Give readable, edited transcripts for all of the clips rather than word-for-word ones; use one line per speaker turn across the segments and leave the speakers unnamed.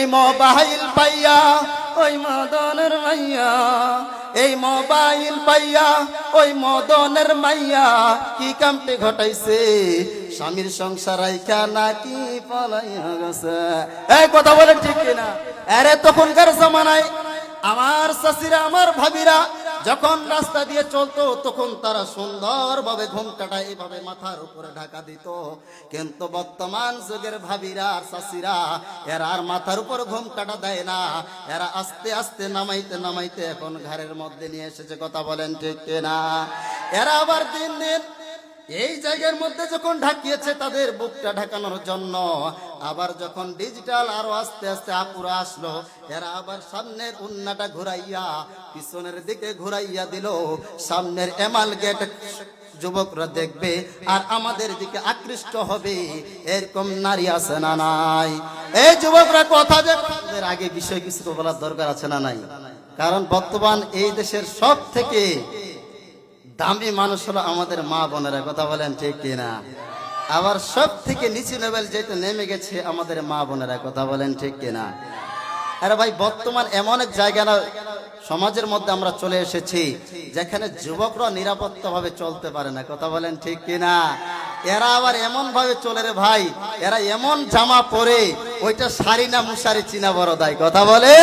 এই মোবাইল পাইয়া ওই মদনের মাইয়া, এই মোবাইল পাইয়া ওই মদনের মাইয়া কি কামটি ঘটাইছে, স্বামীর সংসার রাইখা নাকি পলাইয়া গেছে। এই কথা বলেন ঠিক কিনা? আরে তখনকার জামানায় আমার চাচিরা আমার ভাবিরা যখন রাস্তা দিয়ে চলতো তখন তারা সুন্দরভাবে ঘোমটাটা এইভাবে মাথার উপরে ঢাকা দিত, কিন্তু বর্তমান যুগের ভাবিরা আর চাচিরা এরা আর মাথার উপর ঘোমটাটা দেয় না, এরা আস্তে আস্তে নামাইতে নামাইতে এখন ঘরের মধ্যে নিয়ে এসেছে। কথা বলেন ঠিক কিনা? এরা আবার দিন দিন এই জায়গার মধ্যে যখন ঢাকিয়েছে তাদের বুকটা ঢাকানোর জন্য, আবার যখন ডিজিটাল আরো আস্তে আস্তে আপুরা আসলো, এরা আবার সামনের উন্নাটা ঘুরাইয়া পিছনের দিকে ঘুরাইয়া দিল। সামনের এমাল গেট যুবকরা দেখবে আর আমাদের দিকে আকৃষ্ট হবে, এরকম নারী আছে না নাই? এই যুবকরা কথা যে আগে বিষয় কিছু তো বলার দরকার আছে না নাই? কারণ বর্তমান এই দেশের সব থেকে দামি মানুষ হলো আমাদের মা বোনেরা। কথা বলেন ঠিক কিনা? আবার সব থেকে নিচু লেভেল যেটা নেমে গেছে আমাদের মা বোনেরা। কথা বলেন ঠিক কিনা? আরে ভাই, বর্তমান এমন এক জায়গা না সমাজের মধ্যে আমরা চলে এসেছি যেখানে যুবকরা নিরাপত্তা ভাবে চলতে পারে না। কথা বলেন ঠিক কিনা? এরা আবার এমন ভাবে চলে রে ভাই, এরা এমন জামা পরে ওইটা শাড়ি না মুশারি চিনা বড় দায়। কথা বলে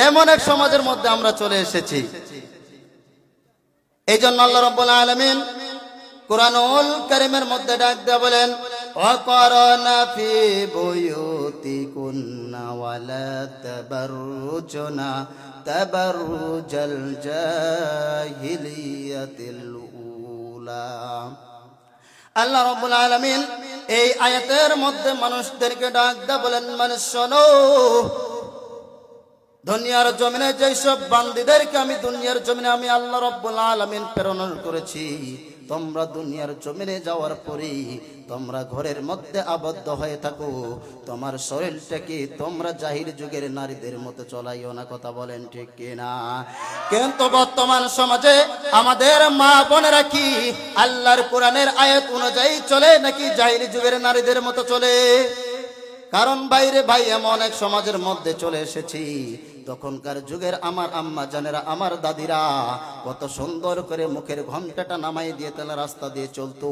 এমন এক সমাজের মধ্যে আমরা চলে এসেছি। এই জন্য আল্লাহ রাব্বুল আলামিন কুরআনুল কারীমের মধ্যে ডাক দিয়ে বলেন, ওয়াকারনা ফি বুয়ুতিকুন্না ওয়ালা তাবাররুজনা তাবাররুজাল জাহিলিয়াতিল উলা। আল্লাহ রাব্বুল আলামিন এই আয়াতের মধ্যে মানুষদেরকে ডাক দিয়ে বলেন, মানুষ শোনো, দুনিয়ার জমিনে যেসব বান্দীদেরকে আমি দুনিয়ার জমিনে আমি আল্লাহ রাব্বুল আলামিন প্রেরণ করেছি, তোমরা দুনিয়ার জমিনে যাওয়ার পরে তোমরা ঘরের মধ্যে আবদ্ধ হয়ে থাকো, তোমার শরীরটাকে তোমরা জাহির যুগের নারীদের মতো চলাইও না। কথা বলেন ঠিক কিনা? কিন্তু বর্তমান সমাজে আমাদের মা বোনেরা কি আল্লাহর কোরআনের আয়াত অনুযায়ী চলে নাকি জাহির যুগের নারীদের মতো চলে? কারণ বাইরে ভাই এমন এক সমাজের মধ্যে চলে এসেছি, তখনকার যুগের আমার আম্মা জানেরা আমার দাদিরা কত সুন্দর করে মুখের ঘণ্টাটা নামাই দিয়ে তারা রাস্তা দিয়ে চলতো।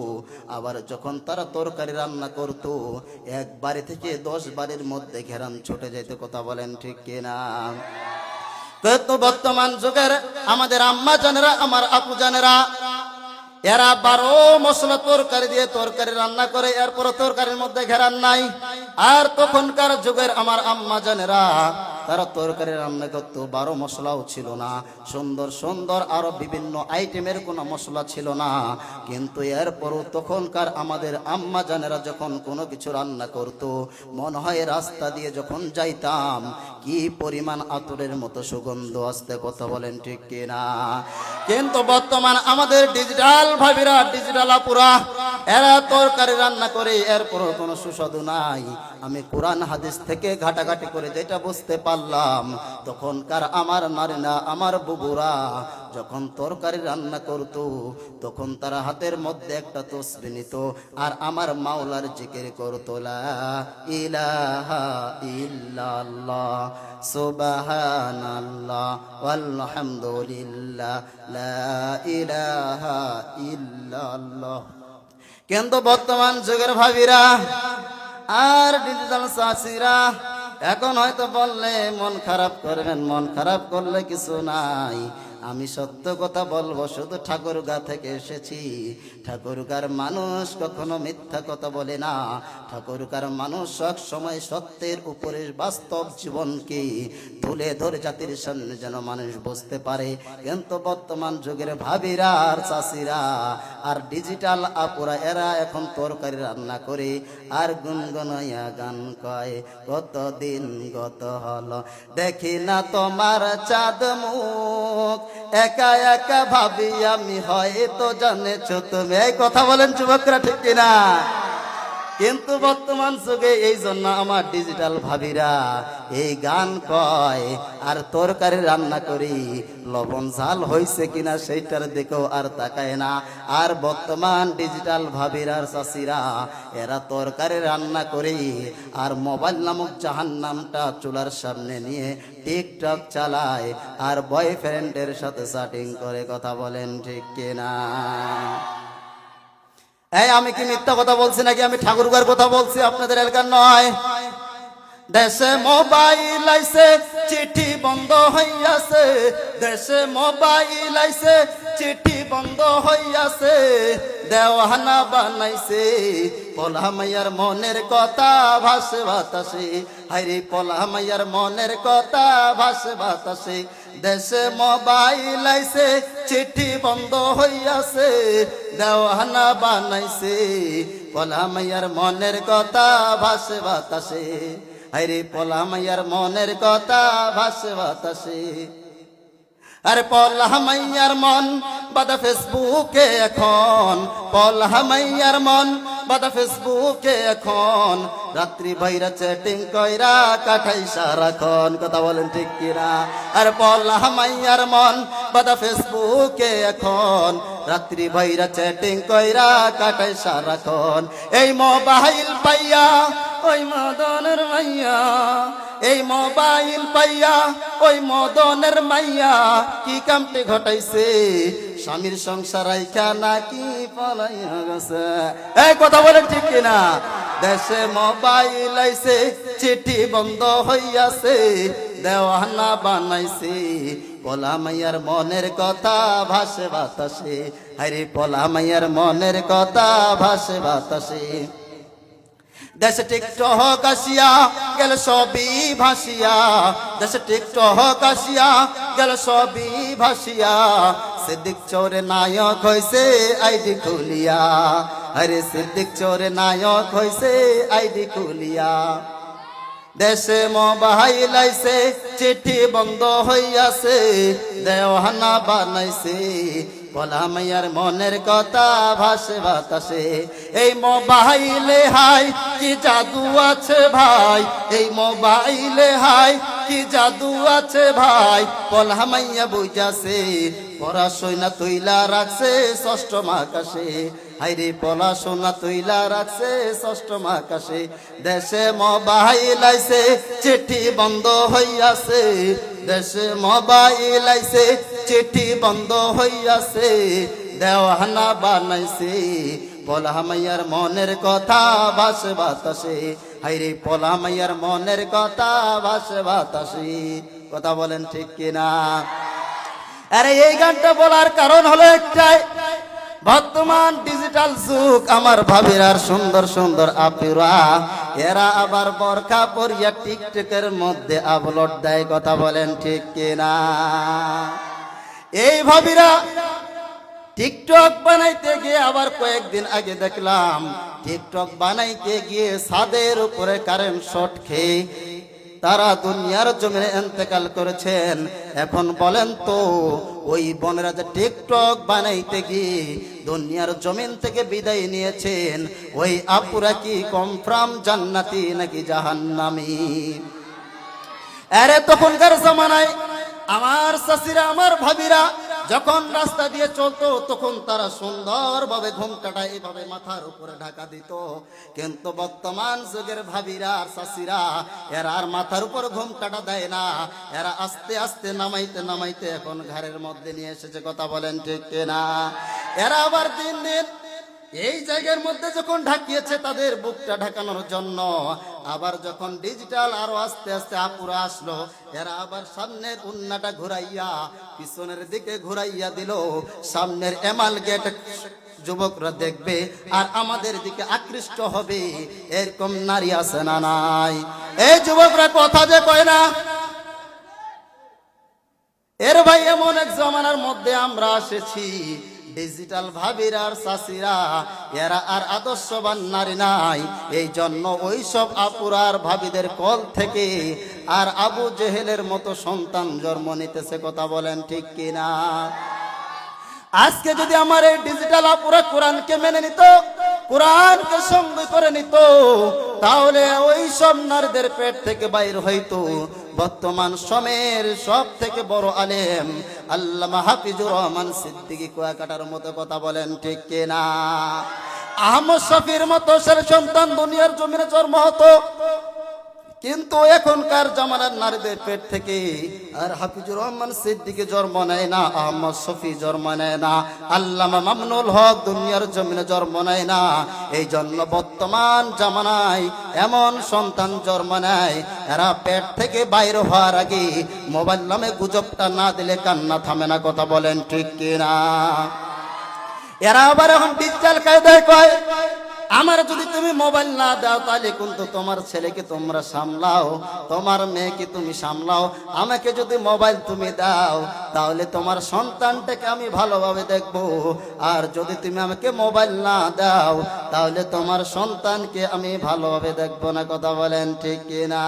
আবার যখন তারা তরকারি রান্না করত, এক বাড়ি থেকে 10 বাড়ির মধ্যে ঘেরান ছুটে যেত। কথা বলেন ঠিক কিনা? কিন্তু বর্তমান যুগের আমাদের আম্মা জানেরা আমার আপু জানেরা এরা 12 মশলা তরকারি দিয়ে তরকারি রান্না করে, এরপর তরকারির মধ্যে ঘেরান নাই। আর তখনকার যুগের আমার আম্মা জানেরা তারা তরকারি রান্না করত, 12 মশলাও ছিল না, সুন্দর সুন্দর আরো বিভিন্ন আইটেমের কোনো মশলা ছিল না। কিন্তু এরপরও তখনকার আমাদের আম্মা জানেরা যখন কোনো কিছু রান্না করত, মনে হয় রাস্তা দিয়ে যখন যাইতাম কি পরিমাণ আতরের মতো সুগন্ধ আসতে। কথা বলেন ঠিক কিনা? কিন্তু বর্তমান আমাদের ডিজিটাল ভাবিরা ডিজিটাল আপুরা এরা তরকারি রান্না করে, এরপরও কোনো সুস্বাদু নাই। আমি কোরআন হাদিস থেকে ঘাটাঘাটি করে যেটা বুঝতে পারলাম, তখনকার আমার নারীরা আমার বুবুরা যখন তরকারি রান্না করত, তখন তারা হাতের মধ্যে একটা তসবিহ নিত আর আমার মাওলার জিকির করত, লা ইলাহা ইল্লাল্লাহ সুবহানাল্লাহ ওয়ালহামদুলিল্লাহ লা ইলাহা ইল্লাল্লাহ। কিন্তু বর্তমান যুগের ভাবিরা আর ডিজিটাল চাচিরা এখন হয়তো বললে মন খারাপ করবেন, মন খারাপ করলে কিছু নাই। আমি সত্য কথা বলবো, শুধু ঠাকুরগা থেকে এসেছি। ঠাকুরগার মানুষ কখনো মিথ্যা কথা বলে না। ঠাকুরগার মানুষ সব সময় সত্যের উপরে বাস্তব জীবনকে তুলে ধরে জাতির সামনে যেন মানুষ বুঝতে পারে। কিন্তু বর্তমান যুগের ভাবিরা আর চাষিরা আর ডিজিটাল আপুরা এরা এখন তরকারি রান্না করে আর গুনগুনাইয়া গান কয়, কতদিন গত হলো দেখি না তোমার চাঁদ মুখ, একা একা ভাবি আমি হয়তো জানেছো তুমি। এই কথা বলেন যুবকরা ঠিক কিনা? কিন্তু বর্তমান যুগে এই জন্য আমার ডিজিটাল ভাবিরা এই গান কয়, আর তরকারি রান্না করি লবণ ঝাল হয়েছে কিনা সেইটার দিকেও আর তাকায় না। আর বর্তমান ডিজিটাল ভাবিরার চাষিরা এরা তরকারি রান্না করি আর মোবাইল নামক জাহান্নামটা চুলার সামনে নিয়ে টিকটক চালায় আর বয়ফ্রেন্ডের সাথে চ্যাটিং করে। কথা বলেন ঠিক কিনা? এই আমি কি মিথ্যা কথা বলছি নাকি আমি ঠাকুরগার কথা বলছি, আপনাদের এলাকার নয়। দেশে মোবাইল আইছে চিঠি বন্ধ হইয়াছে, দেশে মোবাইল আইছে চিঠি বন্ধ হইয়াছে, দেওয়ানা বানাইছে পলা মাইয়ার মনের কথা ভাসে বাতাসে, হাইরে পলা মাইয়ার মনের কথা ভাসে বাতাসে। দেশে মোবাইল আইছে চিঠি বন্ধ হইয়াছে, দেওয়ানা বানাইছে পলা মাইয়ার মনের কথা ভাসে বাতাসে, হাইরে পলা মাইয়ার মনের কথা ভাসে বাতাসে। আরে পলা মাইয়ার মন বাদা ফেসবুকে এখন, পলা মাইয়ার মন বাদা ফেসবুকে এখন, রাত্রি বাইরা চ্যাটিং কইরা কাটাই সারাক্ষণ। কথা বলেন ঠিক কিনা? আরে পলা মাইয়ার মন বাদা ফেসবুকে এখন, রাত্রি বাইরা চ্যাটিং কইরা কাটাই সারাক্ষণ। এই মোবাইল পাইয়া ওই মদনের মাইয়া, এই মোবাইল পাইয়া ওই মদনের মাইয়া কি কামটি ঘটাইছে, স্বামীর সংসার আইকা নাকি পলাইয়া গেছে। এই কথা বলেন ঠিক কিনা? দেশে মোবাইল আইছে চিঠি বন্ধ হইয়াছে, দেওয়ানা বানাইছে পলা মাইয়ার মনের কথা ভাসে বাতাসে, হাইরে পলা মাইয়ার মনের কথা ভাসে বাতাসে। দেশে টিকটক আসিয়া গেল সবই ভাসিয়া, দেশে টিকটক আসিয়া গেল সবই ভাসিয়া, সিদ্দিক চোরে নায়ক হইছে আইডি খুলিয়া, আরে সিদ্দিক চোরে নায়ক হইছে আইডি খুলিয়া। দেশে মোবাইল আইছে চিঠি বন্ধ হইয়াছে, দেওয়ানা বানাইছে পলা মাইয়ার মনের কথা ভাসে বাতাসে। এই মোবাইলে হাই কি জাদু আছে ভাই, এই মোবাইলে হাই কি জাদু আছে ভাই, পলা মাইয়া বুঝাছে পড়াশোনা তুইলা রাখছে ষষ্ঠ আকাশে, হাইরে পড়াশোনা তুইলা রাখছে ষষ্ঠ আকাশে। দেশে মোবাইল আইছে চিঠি বন্ধ হইয়াছে, দেশে মোবাইল আইছে চিঠি বন্ধ হইয়াছে, দেওয়ানা বানাইছে পলা মাইয়ার মনের কথা ভাসে বাতাসে, হাইরে পলা মাইয়ার মনের কথা ভাসে বাতাসে। কথা বলেন ঠিক কিনা? আরে এই গানটা বলার কারণ হলো একটাই, বর্তমান ডিজিটাল যুগ আমার ভাবিরার সুন্দর সুন্দর আপুরা এরা আবার বোরকা পরিয়া টিকটকের মধ্যে আপলোড দেয়। কথা বলেন ঠিক কিনা? এই ভাবিরা টিকটক বানাইতে গিয়ে আবার কয়েকদিন আগে দেখলাম টিকটক বানাইতে গিয়ে ছাদের উপরে কারেন্ট শর্ট খেয়ে তারা দুনিয়ার জমিনে ইন্তেকাল করেছেন। এখন বলেন তো ওই বোনেরা যে টিকটক বানাইতে গিয়ে দুনিয়ার জমিন থেকে বিদায় নিয়েছেন, ওই আপুরা কি কনফার্ম জান্নাতি নাকি জাহান্নামী? আরে তখনকার জামানায় আমার চাচিরা আমার ভাবিরা যখন রাস্তা দিয়ে চলতো তখন তারা সুন্দরভাবে ঘোমটাটা এইভাবে মাথার উপরে ঢাকা দিত, কিন্তু বর্তমান যুগের ভাবিরা আর চাচিরা এরা আর মাথার উপর ঘোমটাটা দেয় না, এরা আস্তে আস্তে নামাইতে নামাইতে এখন ঘরের মধ্যে নিয়ে এসেছে। কথা বলেন ঠিক কিনা? এরা আবার দিন দিন এই জায়গার মধ্যে যখন ঢাকিয়েছে তাদের বুকটা ঢাকানোর জন্য, আবার যখন ডিজিটাল আরো আস্তে আস্তে আপুরা আসলো, এরা আবার সামনের উন্নাটা ঘুরাইয়া পিছনের দিকে ঘুরাইয়া দিল। সামনের এমাল গেট যুবকরা দেখবে আর আমাদের দিকে আকৃষ্ট হবে, এরকম নারী আছে না নাই? এই যুবকরা কথা যে কয় না, এর ভাই এমন এক জমানার মধ্যে আমরা এসেছি ডিজিটাল ভাবিরা আর চাচিরা এরা আর আদর্শবান নারী নাই। এই জন্য ওইসব আপুরার ভাবিদের কল থেকে আর আবু জেহেলের মতো সন্তান জন্ম নিতেছে। কথা বলেন ঠিক কিনা? আজকে যদি আমার এই ডিজিটাল আপুরা কোরআনকে মেনে নিত কোরআনকে সঙ্গে করে নিত, তাহলে ওই সব নারীদের পেট থেকে বাইর হইতো বর্তমান সময়ের সব থেকে বড় আলেম আল্লামা হাফিজুর রহমান সিদ্দিকী কুয়াকাটার মতো। কথা বলেন ঠিক কিনা? আহমদ শফির মতো ছেলে সন্তান দুনিয়ার জমিনে জন্ম হতো, কিন্তু এখনকার জামানার নারীদের পেট থেকে আর হাফিজুর রহমান সিদ্দিকী জন্ম নেয় না, আহমদ শফি জন্ম নেয় না, আল্লামা মামুনুল হক দুনিয়ার জমিনে জন্ম নেয় না। এই জন্য বর্তমান জামানায় এমন সন্তান জন্ম নেয়, এরা পেট থেকে বাইর হওয়ার আগে মোবাইল নামে গুজবটা না দিলে কান্না থামে না। কথা বলেন ঠিক কিনা? এরা আবার এখন ডিজিটাল কায়দায় কয়, আমার যদি তুমি মোবাইল না দাও তাহলে কিন্তু তোমার ছেলেকে তোমরা সামলাও, তোমার মেয়েকে তুমি সামলাও, আমাকে যদি মোবাইল তুমি দাও তাহলে তোমার সন্তানটাকে আমি ভালোভাবে দেখব, আর যদি তুমি আমাকে মোবাইল না দাও তাহলে তোমার সন্তানকে আমি ভালোভাবে দেখব না। কথা বলেন ঠিক কিনা?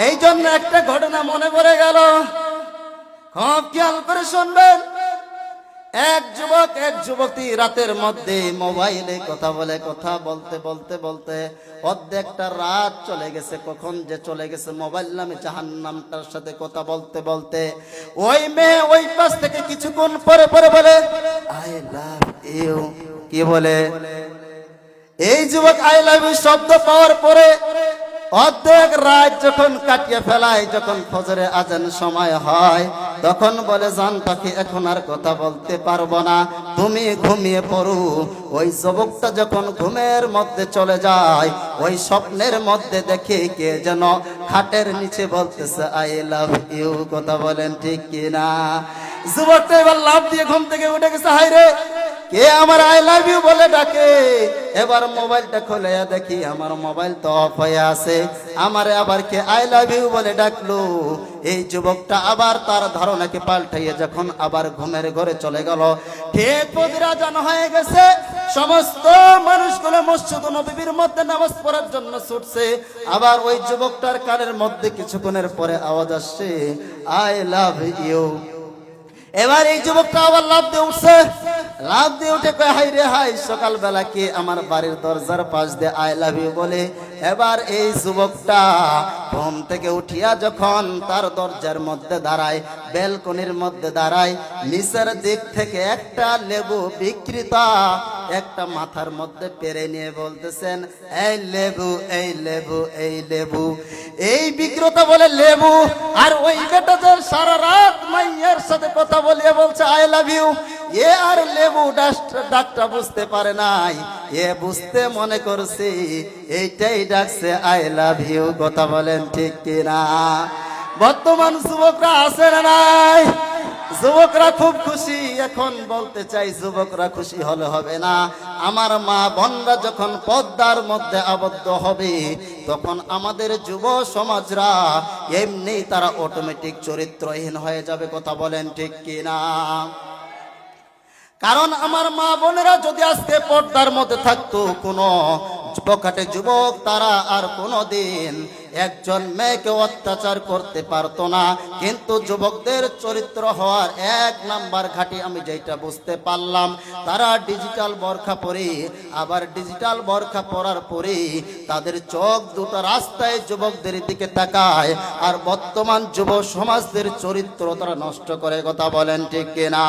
এই জন্য একটা ঘটনা মনে পড়ে গেল, খুব খেয়াল করে শুনবেন। এক যুবক এক যুবতী রাতের মধ্যে মোবাইলে কথা বলে, কথা বলতে বলতে বলতে অর্ধেকটা রাত চলে গেছে। কখন যে চলে গেছে মোবাইল নামে জাহান্নামটার সাথে কথা বলতে বলতে, ওই মেয়ে ওই পাশ থেকে কিছুক্ষণ পরে পরে বলে আই লাভ ইউ। কি বলে? এই যুবক আই লাভ ইউ শব্দ পাওয়ার পরে অর্ধেক রাত যখন কাটিয়ে ফেলায়, যখন ফজরে আজান সময় হয়, তখন বলে জান পাখি এখন আর কথা বলতে পারবো না, তুমি ঘুমিয়ে পড়ো। ওই যুবকটা যখন ঘুমের মধ্যে চলে যায়, ওই স্বপ্নের মধ্যে দেখে কে যেন খাটের নিচে বলতেছে আই লাভ ইউ। কথা বলেন ঠিক কিনা? যুবকটা এবার লাভ দিয়ে ঘুম থেকে উঠে গেছে, হায় রে কে আমার আই লাভ ইউ বলে ডাকে। এবার মোবাইলটা খুলে দেখি আমার মোবাইল তো অফ হয়ে আছে, আমারে আবার কে আই লাভ ইউ বলে ডাকলো। এই যুবকটা আবার তার ধারণাকে পাল্টাইয়ে যখন আবার ঘুমের ঘরে চলে গেল, ঠিক ফজর আজান হয়ে গেছে, সমস্ত মানুষগুলো মসজিদ নববীর মধ্যে নামাজ পড়ার জন্য ছুটছে। আবার ওই যুবকটার কানের মধ্যে কিছুক্ষণের পরে আওয়াজ আসছে আই লাভ ইউ। এবার এই যুবকটা আবার লাফ দিয়ে উঠছে, লাফ দিয়ে উঠে কয় হাই রে হাই, সকালবেলা কে আমার বাড়ির দরজার পাশ দিয়ে আই লাভ ইউ বলে। এবার এই যুবকটা ঘুম থেকে উঠিয়া যখন তার দরজার মধ্যে দাঁড়ায়, ব্যালকনির মধ্যে দাঁড়ায়, নিচের দিক থেকে একটা লেবু বিক্রেতা একটা মাথার মধ্যে পেরে নিয়ে বলতেছেন এই লেবু, এই লেবু, এই লেবু। এই বিক্রেতা বলে লেবু, আর ওই বেটাদের সারা রাত মাইয়ার সাথে কথা বলিয়ে বলছে আই লাভ ইউ। এ আর লেবু ডাকটা বুঝতে পারে নাই, এ বুঝতে মনে করছে এইটাই ডাকছে আই লাভ ইউ। কথা বলেন ঠিক কিনা? বর্তমান যুবকরা আছে না নাই? যুবকরা খুব খুশি। এখন বলতে চাই যুবকরা খুশি হলে হবে না, আমার মা বোনরা যখন পর্দার মধ্যে আবদ্ধ হবে তখন আমাদের যুব সমাজরা এমনি তারা অটোমেটিক চরিত্রহীন হয়ে যাবে। কথা বলেন ঠিক কিনা? কারণ আমার মা বোনেরা যদি আজকে পর্দার মধ্যে থাকতো, কোনো বখাটে যুবক তারা আর কোনোদিন একজন মেয়েকে অত্যাচার করতে পারতো না। কিন্তু যুবকদের চরিত্র হওয়ার এক নাম্বার ঘাঁটি আমি যেটা বুঝতে পারলাম, তারা ডিজিটাল বোরখা পরে, আবার ডিজিটাল বোরখা পরার পরে তাদের চোখ দুটো রাস্তায় যুবকদের দিকে তাকায়, আর বর্তমান যুব সমাজদের চরিত্র তারা নষ্ট করে। কথা বলেন ঠিক কিনা?